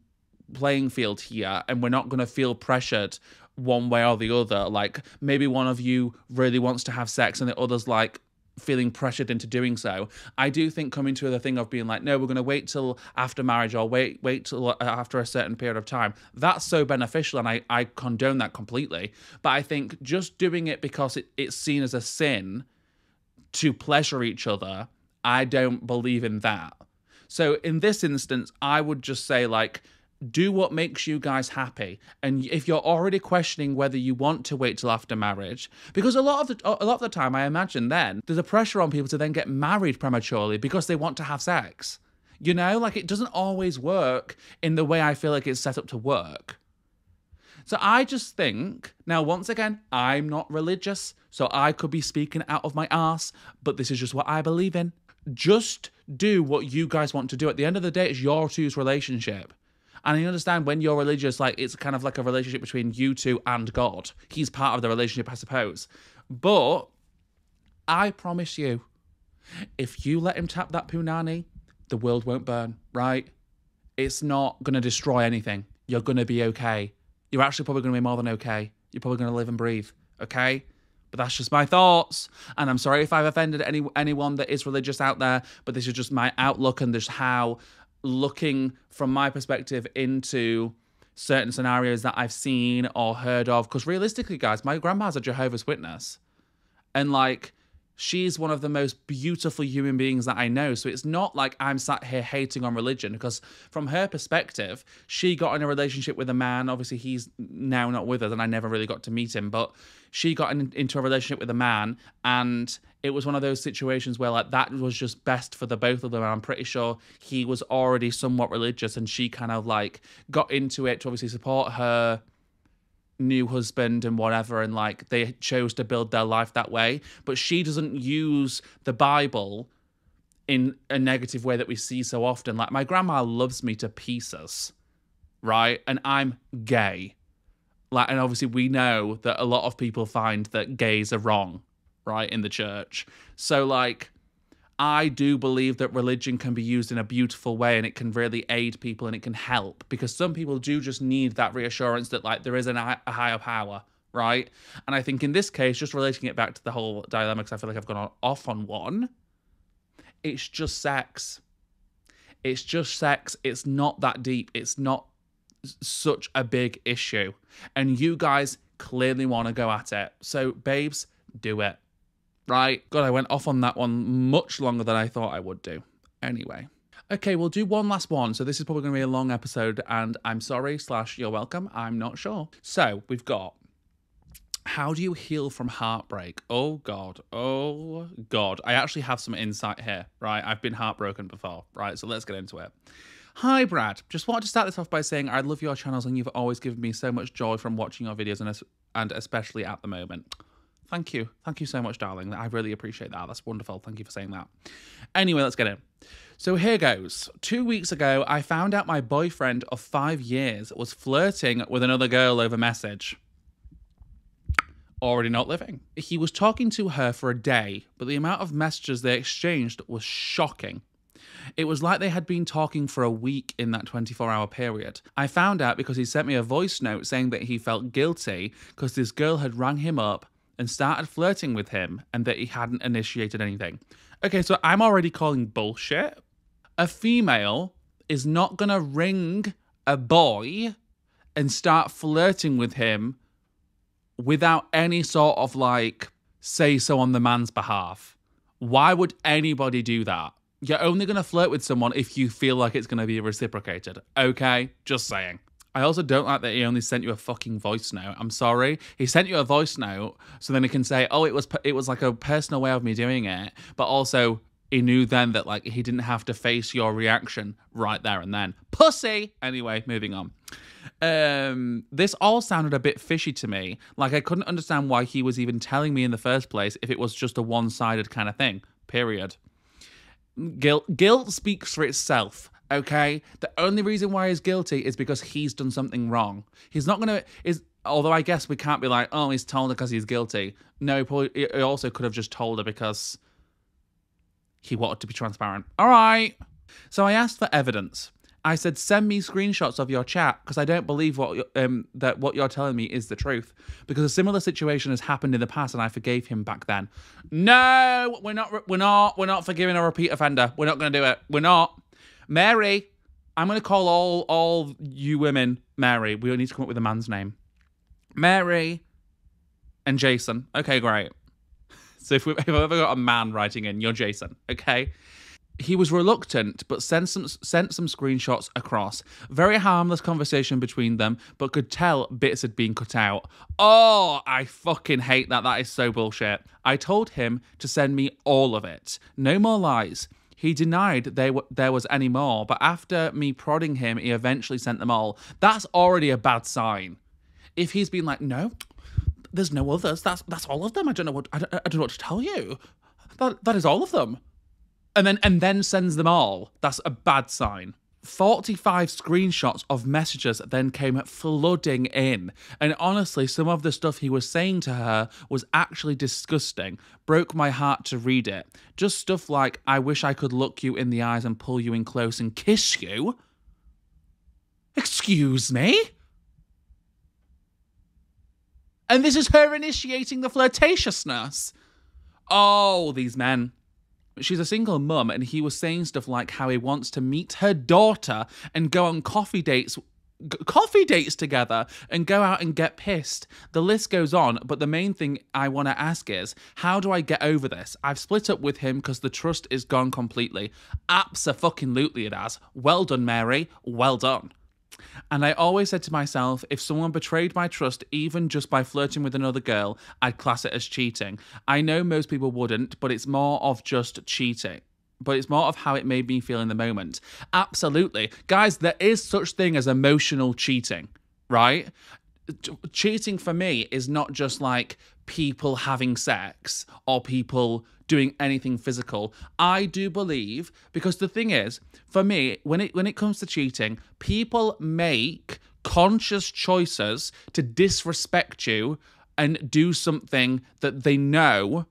playing field here and we're not going to feel pressured one way or the other. Like, maybe one of you really wants to have sex and the other's like feeling pressured into doing so. I do think coming to the thing of being like, no, we're going to wait till after marriage or wait till after a certain period of time. That's so beneficial and I condone that completely. But I think just doing it because it's seen as a sin to pleasure each other, I don't believe in that. So in this instance, I would just say, like, do what makes you guys happy. And if you're already questioning whether you want to wait till after marriage, because a lot of the time, I imagine then, there's a pressure on people to then get married prematurely because they want to have sex. You know, like, it doesn't always work in the way I feel like it's set up to work. So I just think, now once again, I'm not religious, so I could be speaking out of my arse, but this is just what I believe in. Just do what you guys want to do. At the end of the day, it's your two's relationship. And I understand when you're religious, like, it's kind of like a relationship between you two and God. He's part of the relationship, I suppose. But I promise you, if you let him tap that punani, the world won't burn, right? It's not going to destroy anything. You're going to be okay. You're actually probably going to be more than okay. You're probably going to live and breathe, okay? But that's just my thoughts. And I'm sorry if I've offended anyone that is religious out there, but this is just my outlook and just how, looking from my perspective into certain scenarios that I've seen or heard of. Because realistically, guys, my grandma's a Jehovah's Witness. And, like, she's one of the most beautiful human beings that I know. So it's not like I'm sat here hating on religion, because from her perspective, she got in a relationship with a man. Obviously, he's now not with us and I never really got to meet him, but she got into a relationship with a man, and it was one of those situations where, like, that was just best for the both of them. And I'm pretty sure he was already somewhat religious, and she kind of, like, got into it to obviously support her new husband and whatever, and, like, they chose to build their life that way. But she doesn't use the Bible in a negative way that we see so often. Like, my grandma loves me to pieces, right? And I'm gay. Like, and obviously we know that a lot of people find that gays are wrong, right, in the church. So, like, I do believe that religion can be used in a beautiful way, and it can really aid people and it can help, because some people do just need that reassurance that, like, there is a higher power, right? And I think in this case, just relating it back to the whole dilemma, because I feel like I've gone off on one, it's just sex. It's just sex. It's not that deep. It's not such a big issue. And you guys clearly want to go at it. So, babes, do it. Right? God, I went off on that one much longer than I thought I would do. Anyway. Okay, we'll do one last one. So this is probably going to be a long episode, and I'm sorry / you're welcome. I'm not sure. So we've got, how do you heal from heartbreak? Oh, God. Oh, God. I actually have some insight here, right? I've been heartbroken before, right? So let's get into it. Hi, Brad. Just wanted to start this off by saying I love your channels and you've always given me so much joy from watching your videos and especially at the moment. Thank you. Thank you so much, darling. I really appreciate that. That's wonderful. Thank you for saying that. Anyway, let's get in. So here goes. 2 weeks ago, I found out my boyfriend of 5 years was flirting with another girl over message. Already not living. He was talking to her for a day, but the amount of messages they exchanged was shocking. It was like they had been talking for a week in that 24-hour period. I found out because he sent me a voice note saying that he felt guilty because this girl had rang him up and started flirting with him and that he hadn't initiated anything. Okay, so I'm already calling bullshit. A female is not gonna ring a boy and start flirting with him without any sort of say so on the man's behalf. Why would anybody do that? You're only going to flirt with someone if you feel like it's going to be reciprocated. Okay? Just saying. I also don't like that he only sent you a fucking voice note. I'm sorry. He sent you a voice note so then he can say, oh, it was like a personal way of me doing it. But also he knew then that he didn't have to face your reaction right there and then. Pussy! Anyway, moving on. This all sounded a bit fishy to me. I couldn't understand why he was even telling me in the first place if it was just a one-sided kind of thing. Period. Guilt speaks for itself, okay? The only reason why he's guilty is because he's done something wrong. He's not going to... Although I guess we can't be like, oh, he's told her because he's guilty. No, he also could have just told her because he wanted to be transparent. All right. So I asked for evidence. I said, send me screenshots of your chat because I don't believe that what you're telling me is the truth. Because a similar situation has happened in the past and I forgave him back then. No, we're not forgiving a repeat offender. We're not going to do it. We're not. Mary, I'm going to call all you women Mary. We need to come up with a man's name. Mary and Jason. Okay, great. So if I've ever got a man writing in, you're Jason. Okay. He was reluctant, but sent some screenshots across. Very harmless conversation between them, but could tell bits had been cut out. Oh, I fucking hate that. That is so bullshit. I told him to send me all of it. No more lies. He denied there was any more, but after me prodding him, he eventually sent them all. That's already a bad sign. If he's been like, no, there's no others. That's all of them. I don't know what to tell you. That is all of them. And then sends them all. That's a bad sign. 45 screenshots of messages then came flooding in. And honestly, some of the stuff he was saying to her was actually disgusting. Broke my heart to read it. Just stuff like, I wish I could look you in the eyes and pull you in close and kiss you. Excuse me? And this is her initiating the flirtatiousness. Oh, these men. She's a single mum, and he was saying stuff like how he wants to meet her daughter and go on coffee dates together and go out and get pissed. The list goes on, but the main thing I want to ask is, how do I get over this? I've split up with him because the trust is gone completely. Abso-fucking-lutely it has. Well done, Mary. Well done. And I always said to myself, if someone betrayed my trust, even just by flirting with another girl, I'd class it as cheating. I know most people wouldn't, but it's more of just cheating. But it's more of how it made me feel in the moment. Absolutely. Guys, there is such thing as emotional cheating, right? Cheating for me is not just people having sex or people doing anything physical. I do believe, because the thing is, for me, when it comes to cheating, people make conscious choices to disrespect you and do something that they know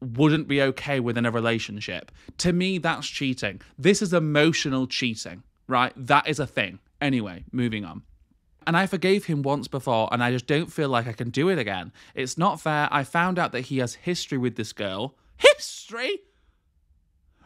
wouldn't be okay within a relationship. To me, that's cheating. This is emotional cheating, right? That is a thing. Anyway, moving on. And I forgave him once before, and I just don't feel like I can do it again. It's not fair. I found out that he has history with this girl. History?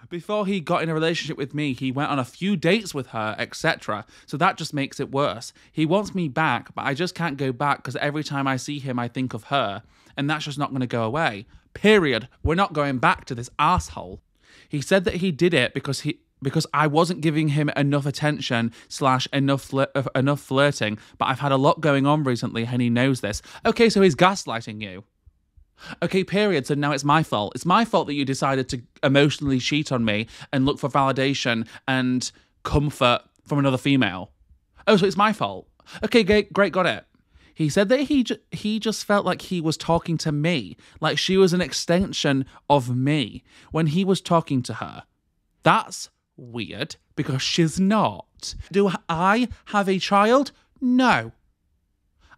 Before he got in a relationship with me, he went on a few dates with her, etc. So that just makes it worse. He wants me back, but I just can't go back because every time I see him, I think of her. And that's just not going to go away. Period. We're not going back to this asshole. He said that he did it because I wasn't giving him enough attention / enough flirting, but I've had a lot going on recently and he knows this. Okay, so he's gaslighting you. Okay, period. So now it's my fault. It's my fault that you decided to emotionally cheat on me and look for validation and comfort from another female. Oh, so it's my fault. Okay, great, got it. He said that he just felt like he was talking to me, like she was an extension of me when he was talking to her. That's weird because she's not. Do I have a child? No.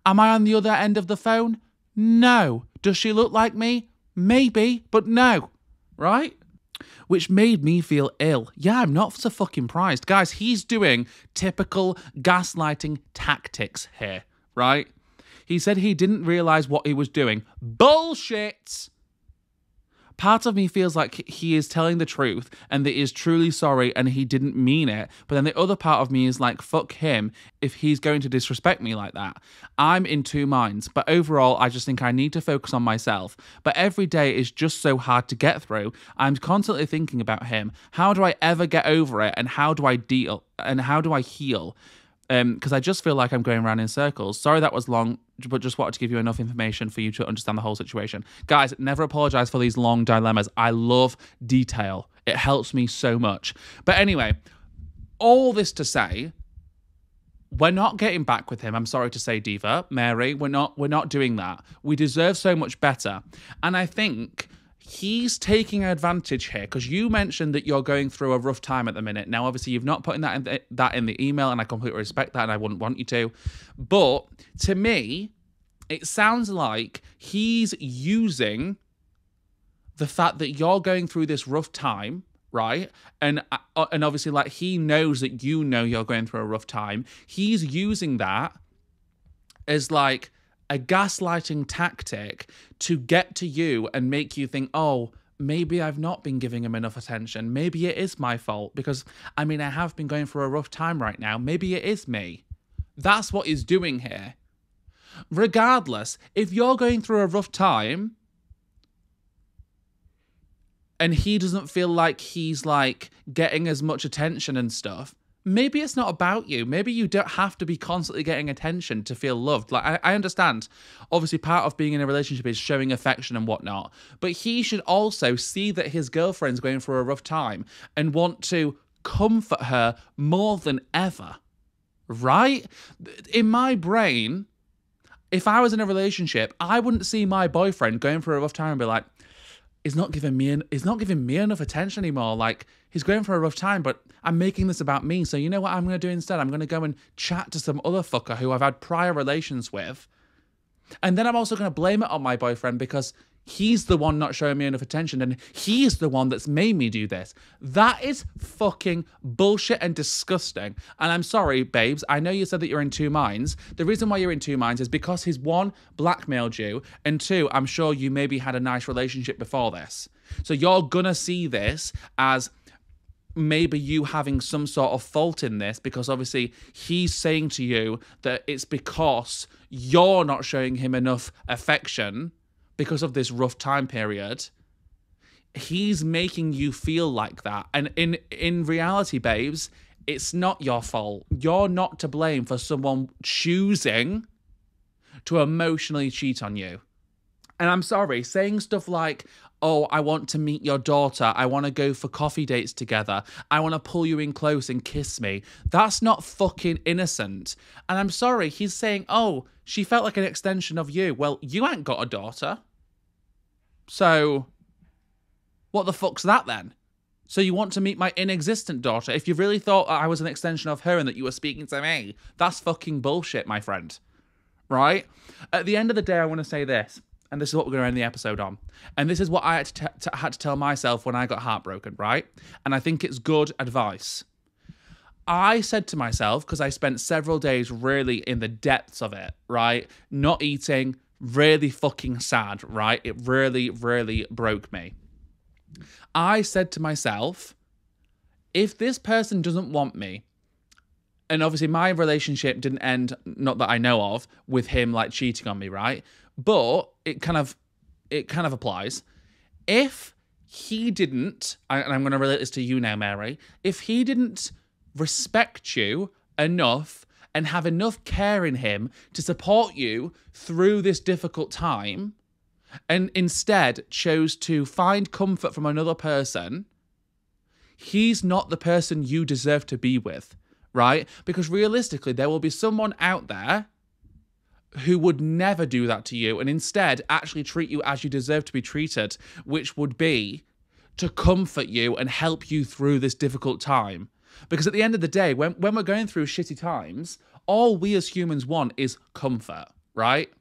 Am I on the other end of the phone? No. Does she look like me? Maybe, but no. Right? Which made me feel ill. Yeah, I'm not so fucking surprised. Guys, he's doing typical gaslighting tactics here, right? He said he didn't realise what he was doing. Bullshit! Part of me feels like he is telling the truth and that he is truly sorry and he didn't mean it. But then the other part of me is like, fuck him if he's going to disrespect me like that. I'm in two minds. But overall, I just think I need to focus on myself. But every day is just so hard to get through. I'm constantly thinking about him. How do I ever get over it? And how do I deal? And how do I heal? Because I just feel like I'm going around in circles. Sorry that was long, but just wanted to give you enough information for you to understand the whole situation. Guys, never apologise for these long dilemmas. I love detail. It helps me so much. But anyway, all this to say, we're not getting back with him. I'm sorry to say, Diva, Mary, we're not doing that. We deserve so much better. And I think he's taking advantage here because you mentioned that you're going through a rough time at the minute. Now, obviously, you've not put in that in the email, and I completely respect that, and I wouldn't want you to. But to me, it sounds like he's using the fact that you're going through this rough time, right? And obviously, like, he knows that you know you're going through a rough time. He's using that as like a gaslighting tactic to get to you and make you think, oh, maybe I've not been giving him enough attention. Maybe it is my fault because, I mean, I have been going through a rough time right now. Maybe it is me. That's what he's doing here. Regardless, if you're going through a rough time and he doesn't feel like he's like getting as much attention and stuff, maybe it's not about you. Maybe you don't have to be constantly getting attention to feel loved. Like, I understand. Obviously, part of being in a relationship is showing affection and whatnot. But he should also see that his girlfriend's going through a rough time and want to comfort her more than ever. Right? In my brain, if I was in a relationship, I wouldn't see my boyfriend going through a rough time and be like, he's not giving me enough attention anymore. Like, he's going for a rough time, but I'm making this about me. So you know what I'm going to do instead? I'm going to go and chat to some other fucker who I've had prior relations with. And then I'm also going to blame it on my boyfriend because he's the one not showing me enough attention and he's the one that's made me do this. That is fucking bullshit and disgusting. And I'm sorry, babes. I know you said that you're in two minds. The reason why you're in two minds is because he's one, blackmailed you, and two, I'm sure you maybe had a nice relationship before this. So you're gonna see this as maybe you having some sort of fault in this because obviously he's saying to you that it's because you're not showing him enough affection because of this rough time period. He's making you feel like that. And in reality, babes, it's not your fault. You're not to blame for someone choosing to emotionally cheat on you. And I'm sorry, saying stuff like, oh, I want to meet your daughter. I want to go for coffee dates together. I want to pull you in close and kiss me. That's not fucking innocent. And I'm sorry, he's saying, oh, she felt like an extension of you. Well, you ain't got a daughter. So, what the fuck's that then? So you want to meet my inexistent daughter? If you really thought I was an extension of her and that you were speaking to me, that's fucking bullshit, my friend. Right? At the end of the day, I want to say this, and this is what we're going to end the episode on. And this is what I had to tell myself when I got heartbroken, right? And I think it's good advice. I said to myself, because I spent several days really in the depths of it, right? Not eating, really fucking sad, right? It really, really broke me. I said to myself, if this person doesn't want me, and obviously my relationship didn't end, not that I know of, with him like cheating on me, right? But it kind of applies. If he didn't, and I'm going to relate this to you now, Mary, if he didn't respect you enough and have enough care in him to support you through this difficult time, and instead chose to find comfort from another person, he's not the person you deserve to be with, right? Because realistically, there will be someone out there who would never do that to you and instead actually treat you as you deserve to be treated, which would be to comfort you and help you through this difficult time. Because at the end of the day, when we're going through shitty times, all we as humans want is comfort, right?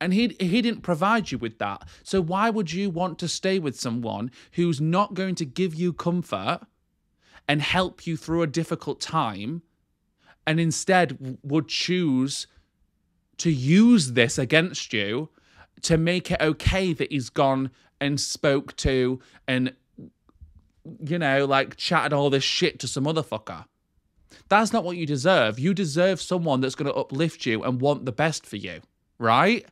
And he didn't provide you with that. So why would you want to stay with someone who's not going to give you comfort and help you through a difficult time and instead would choose to use this against you to make it okay that he's gone and spoke to and, you know, like chatted all this shit to some other fucker? That's not what you deserve. You deserve someone that's going to uplift you and want the best for you, right?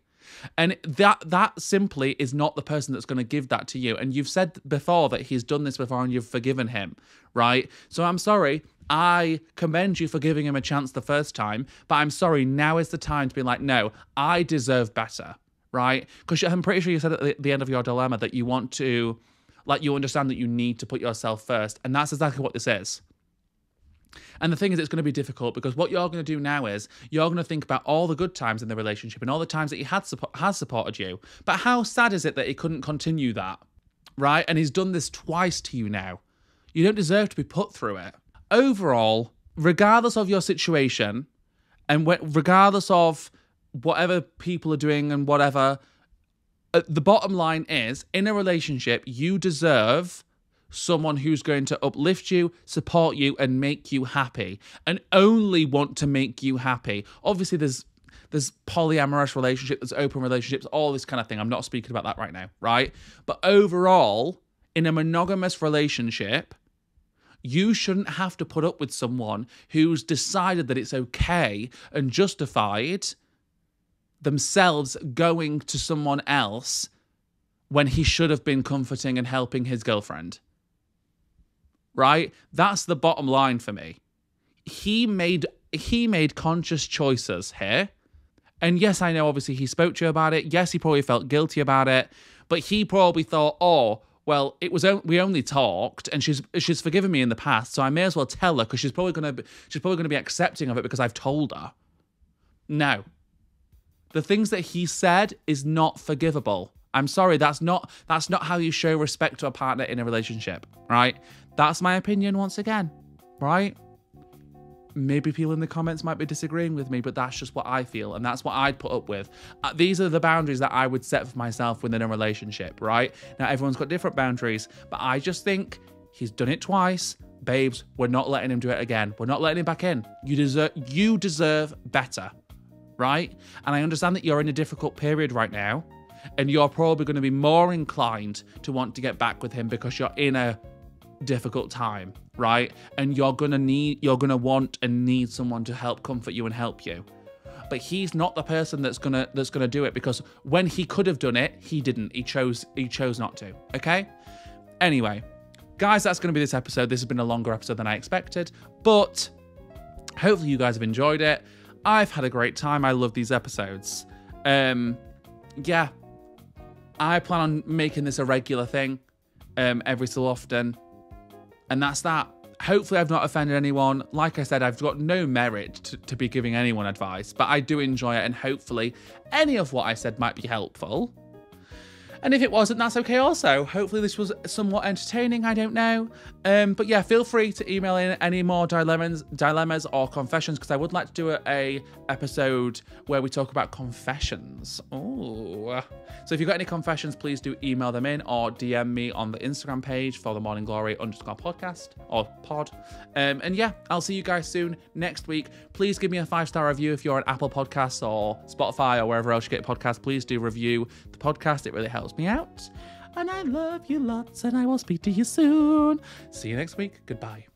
And that simply is not the person that's going to give that to you. And you've said before that he's done this before and you've forgiven him, right? So I'm sorry. I commend you for giving him a chance the first time, but I'm sorry, now is the time to be like, no, I deserve better, right? Because I'm pretty sure you said at the end of your dilemma that you want to, like, you understand that you need to put yourself first. And that's exactly what this is. And the thing is, it's going to be difficult because what you're going to do now is you're going to think about all the good times in the relationship and all the times that he has supported you. But how sad is it that he couldn't continue that, right? And he's done this twice to you now. You don't deserve to be put through it. Overall, regardless of your situation and regardless of whatever people are doing and whatever, the bottom line is, in a relationship, you deserve someone who's going to uplift you, support you, and make you happy, and only want to make you happy. Obviously, there's polyamorous relationships, there's open relationships, all this kind of thing. I'm not speaking about that right now, right? But overall, in a monogamous relationship, you shouldn't have to put up with someone who's decided that it's okay and justified themselves going to someone else when he should have been comforting and helping his girlfriend. Right? That's the bottom line for me. He made conscious choices here. And yes, I know obviously he spoke to you about it. Yes, he probably felt guilty about it. But he probably thought, oh, well, we only talked and she's forgiven me in the past, so I may as well tell her because she's probably gonna be accepting of it because I've told her. No. The things that he said is not forgivable. I'm sorry, that's not how you show respect to a partner in a relationship, right? That's my opinion once again, right? Maybe people in the comments might be disagreeing with me, but that's just what I feel, and that's what I'd put up with. These are the boundaries that I would set for myself within a relationship, right? Now, everyone's got different boundaries, but I just think he's done it twice. Babes, we're not letting him do it again. We're not letting him back in. You deserve better, right? And I understand that you're in a difficult period right now, and you're probably going to be more inclined to want to get back with him because you're in a difficult time, right? And you're gonna want and need someone to help comfort you and help you. But he's not the person that's gonna do it, because when he could have done it, he didn't. He chose not to. Okay? Anyway, guys, that's gonna be this episode. This has been a longer episode than I expected, but hopefully you guys have enjoyed it. I've had a great time. I love these episodes. Yeah. I plan on making this a regular thing every so often. And that's that. Hopefully I've not offended anyone. Like I said, I've got no merit to be giving anyone advice, but I do enjoy it, and hopefully any of what I said might be helpful. And if it wasn't, that's okay also. Hopefully this was somewhat entertaining, I don't know. But yeah, feel free to email in any more dilemmas or confessions, because I would like to do a episode where we talk about confessions. Ooh. So if you've got any confessions, please do email them in or DM me on the Instagram page for the Morning Glory _podcast or pod. And yeah, I'll see you guys soon next week. Please give me a 5-star review if you're on Apple Podcasts or Spotify or wherever else you get podcasts. Please do review the podcast. It really helps me out. And I love you lots, and I will speak to you soon. See you next week. Goodbye.